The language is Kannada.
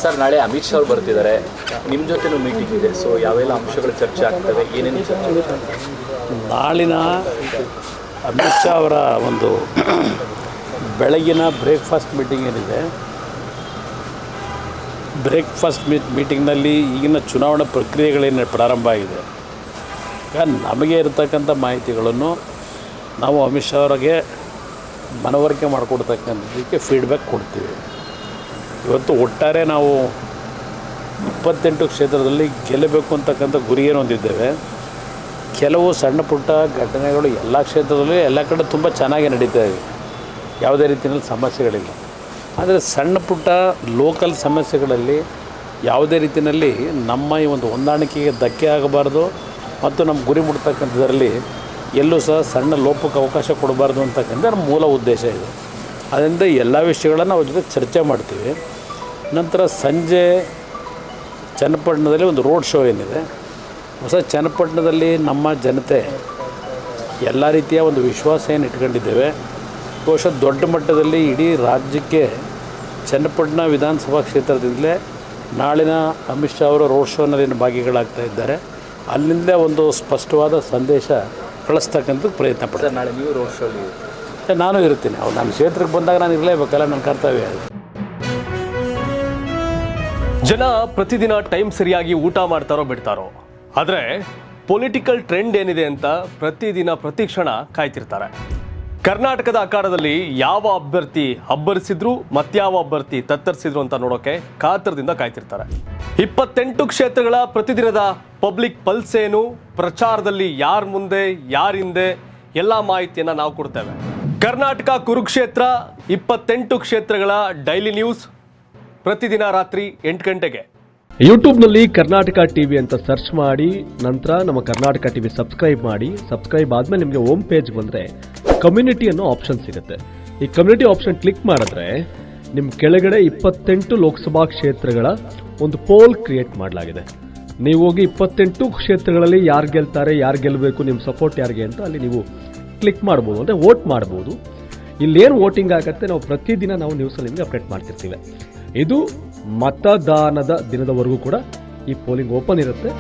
ಸರ್ ನಾಳೆ ಅಮಿತ್ ಶಾ ಅವರು ಬರ್ತಿದ್ದಾರೆ, ನಿಮ್ಮ ಜೊತೆನೂ ಮೀಟಿಂಗ್ ಇದೆ. ಸೊ ಯಾವೆಲ್ಲ ಅಂಶಗಳು ಚರ್ಚೆ ಆಗ್ತವೆ, ಏನೇನು ಚರ್ಚೆ? ನಾಳಿನ ಅಮಿತ್ ಶಾ ಅವರ ಒಂದು ಬೆಳಗಿನ ಬ್ರೇಕ್ಫಾಸ್ಟ್ ಮೀಟಿಂಗ್ ಏನಿದೆ, ಬ್ರೇಕ್ಫಾಸ್ಟ್ ಮೀಟಿಂಗ್ನಲ್ಲಿ ಈಗಿನ ಚುನಾವಣಾ ಪ್ರಕ್ರಿಯೆಗಳೇನು ಪ್ರಾರಂಭ ಆಗಿದೆ, ಈಗ ನಮಗೆ ಇರತಕ್ಕಂಥ ಮಾಹಿತಿಗಳನ್ನು ನಾವು ಅಮಿತ್ ಶಾ ಅವರಿಗೆ ಮನವರಿಕೆ ಮಾಡಿಕೊಡ್ತಕ್ಕಂಥದ್ದಕ್ಕೆ ಫೀಡ್ಬ್ಯಾಕ್ ಕೊಡ್ತೀವಿ. ಇವತ್ತು ಒಟ್ಟಾರೆ ನಾವು 28 ಕ್ಷೇತ್ರದಲ್ಲಿ ಗೆಲ್ಲಬೇಕು ಅಂತಕ್ಕಂಥ ಗುರಿಯನ್ನು ಹೊಂದಿದ್ದೇವೆ. ಕೆಲವು ಸಣ್ಣ ಪುಟ್ಟ ಘಟನೆಗಳು ಎಲ್ಲ ಕ್ಷೇತ್ರದಲ್ಲೂ ಎಲ್ಲ ಕಡೆ ತುಂಬ ಚೆನ್ನಾಗಿ ನಡೀತಾ ಇದೆ, ಯಾವುದೇ ರೀತಿಯಲ್ಲಿ ಸಮಸ್ಯೆಗಳಿಲ್ಲ. ಆದರೆ ಸಣ್ಣ ಪುಟ್ಟ ಲೋಕಲ್ ಸಮಸ್ಯೆಗಳಲ್ಲಿ ಯಾವುದೇ ರೀತಿಯಲ್ಲಿ ನಮ್ಮ ಈ ಒಂದು ಹೊಂದಾಣಿಕೆಗೆ ಧಕ್ಕೆ ಆಗಬಾರ್ದು ಮತ್ತು ನಮ್ಮ ಗುರಿ ಮುಟ್ತಕ್ಕಂಥದ್ರಲ್ಲಿ ಎಲ್ಲೂ ಸಹ ಸಣ್ಣ ಲೋಪಕ್ಕೆ ಅವಕಾಶ ಕೊಡಬಾರ್ದು ಅಂತಕ್ಕಂಥ ನಮ್ಮ ಮೂಲ ಉದ್ದೇಶ ಇದೆ. ಅದರಿಂದ ಎಲ್ಲ ವಿಷಯಗಳನ್ನು ಅವ್ರ ಜೊತೆ ಚರ್ಚೆ ಮಾಡ್ತೀವಿ. ನಂತರ ಸಂಜೆ ಚನ್ನಪಟ್ಟಣದಲ್ಲಿ ಒಂದು ರೋಡ್ ಶೋ ಏನಿದೆ, ಹೊಸ ಚನ್ನಪಟ್ಟಣದಲ್ಲಿ ನಮ್ಮ ಜನತೆ ಎಲ್ಲ ರೀತಿಯ ಒಂದು ವಿಶ್ವಾಸ ಏನು ಇಟ್ಕೊಂಡಿದ್ದೇವೆ. ಬಹುಶಃ ದೊಡ್ಡ ಮಟ್ಟದಲ್ಲಿ ಇಡೀ ರಾಜ್ಯಕ್ಕೆ ಚನ್ನಪಟ್ಟಣ ವಿಧಾನಸಭಾ ಕ್ಷೇತ್ರದಿಂದಲೇ ನಾಳಿನ ಅಮಿತ್ ಶಾ ಅವರು ರೋಡ್ ಶೋನಲ್ಲಿ ಭಾಗಿಗಳಾಗ್ತಾ ಇದ್ದಾರೆ. ಅಲ್ಲಿಂದಲೇ ಒಂದು ಸ್ಪಷ್ಟವಾದ ಸಂದೇಶ ಕಳಿಸ್ತಕ್ಕಂಥದ್ದು ಪ್ರಯತ್ನ ಪಡ್ತಾರೆ. ನಾಳೆ ನೀವು ರೋಡ್ ಶೋಲಿ? ನಾನು ಇರ್ತೀನಿ. ಅವ್ರು ನನ್ನ ಕ್ಷೇತ್ರಕ್ಕೆ ಬಂದಾಗ ನಾನು ಇರಲೇಬೇಕಲ್ಲ, ನನ್ನ ಕರ್ತವ್ಯ ಅದು. ಜನ ಪ್ರತಿದಿನ ಟೈಮ್ ಸರಿಯಾಗಿ ಊಟ ಮಾಡ್ತಾರೋ ಬಿಡ್ತಾರೋ, ಆದರೆ ಪೊಲಿಟಿಕಲ್ ಟ್ರೆಂಡ್ ಏನಿದೆ ಅಂತ ಪ್ರತಿದಿನ ಪ್ರತಿ ಕ್ಷಣ ಕಾಯ್ತಿರ್ತಾರೆ. ಕರ್ನಾಟಕದ ಅಖಾಡದಲ್ಲಿ ಯಾವ ಅಭ್ಯರ್ಥಿ ಅಬ್ಬರಿಸಿದ್ರು ಮತ್ಯಾವ ಅಭ್ಯರ್ಥಿ ತತ್ತರಿಸಿದ್ರು ಅಂತ ನೋಡೋಕೆ ಕಾತರದಿಂದ ಕಾಯ್ತಿರ್ತಾರೆ. 28 ಕ್ಷೇತ್ರಗಳ ಪ್ರತಿದಿನದ ಪಬ್ಲಿಕ್ ಪಲ್ಸ್ ಏನು, ಪ್ರಚಾರದಲ್ಲಿ ಯಾರ ಮುಂದೆ ಯಾರ ಹಿಂದೆ ಎಲ್ಲ ಮಾಹಿತಿಯನ್ನು ನಾವು ಕೊಡ್ತೇವೆ. ಕರ್ನಾಟಕ ಕುರುಕ್ಷೇತ್ರ 28 ಕ್ಷೇತ್ರಗಳ ಡೈಲಿ ನ್ಯೂಸ್ ಪ್ರತಿದಿನ ರಾತ್ರಿ 8 ಗಂಟೆಗೆ ಯೂಟ್ಯೂಬ್ನಲ್ಲಿ ಕರ್ನಾಟಕ ಟಿವಿ ಅಂತ ಸರ್ಚ್ ಮಾಡಿ, ನಂತರ ನಮ್ಮ ಕರ್ನಾಟಕ ಟಿವಿ ಸಬ್ಸ್ಕ್ರೈಬ್ ಮಾಡಿ. ಸಬ್ಸ್ಕ್ರೈಬ್ ಆದ್ಮೇಲೆ ನಿಮಗೆ ಹೋಮ್ ಪೇಜ್ ಬಂದರೆ ಕಮ್ಯುನಿಟಿ ಅನ್ನೋ ಆಪ್ಷನ್ ಸಿಗುತ್ತೆ. ಈ ಕಮ್ಯುನಿಟಿ ಆಪ್ಷನ್ ಕ್ಲಿಕ್ ಮಾಡಿದ್ರೆ ನಿಮ್ಮ ಕೆಳಗಡೆ 28 ಲೋಕಸಭಾ ಕ್ಷೇತ್ರಗಳ ಒಂದು ಪೋಲ್ ಕ್ರಿಯೇಟ್ ಮಾಡಲಾಗಿದೆ. ನೀವು ಹೋಗಿ 28 ಕ್ಷೇತ್ರಗಳಲ್ಲಿ ಯಾರು ಗೆಲ್ತಾರೆ, ಯಾರು ಗೆಲ್ಲಬೇಕು, ನಿಮ್ಮ ಸಪೋರ್ಟ್ ಯಾರಿಗೆ ಅಂತ ಅಲ್ಲಿ ನೀವು ಕ್ಲಿಕ್ ಮಾಡ್ಬೋದು, ಅಂದರೆ ವೋಟ್ ಮಾಡ್ಬೋದು. ಇಲ್ಲೇನು ವೋಟಿಂಗ್ ಆಗುತ್ತೆ ನಾವು ಪ್ರತಿದಿನ ನಾವು ನ್ಯೂಸಲ್ಲಿ ನಿಮಗೆ ಅಪ್ಡೇಟ್ ಮಾಡ್ತಿರ್ತೀವಿ. ಇದು ಮತದಾನದ ದಿನದವರೆಗೂ ಕೂಡ ಈ ಪೋಲಿಂಗ್ ಓಪನ್ ಇರುತ್ತೆ.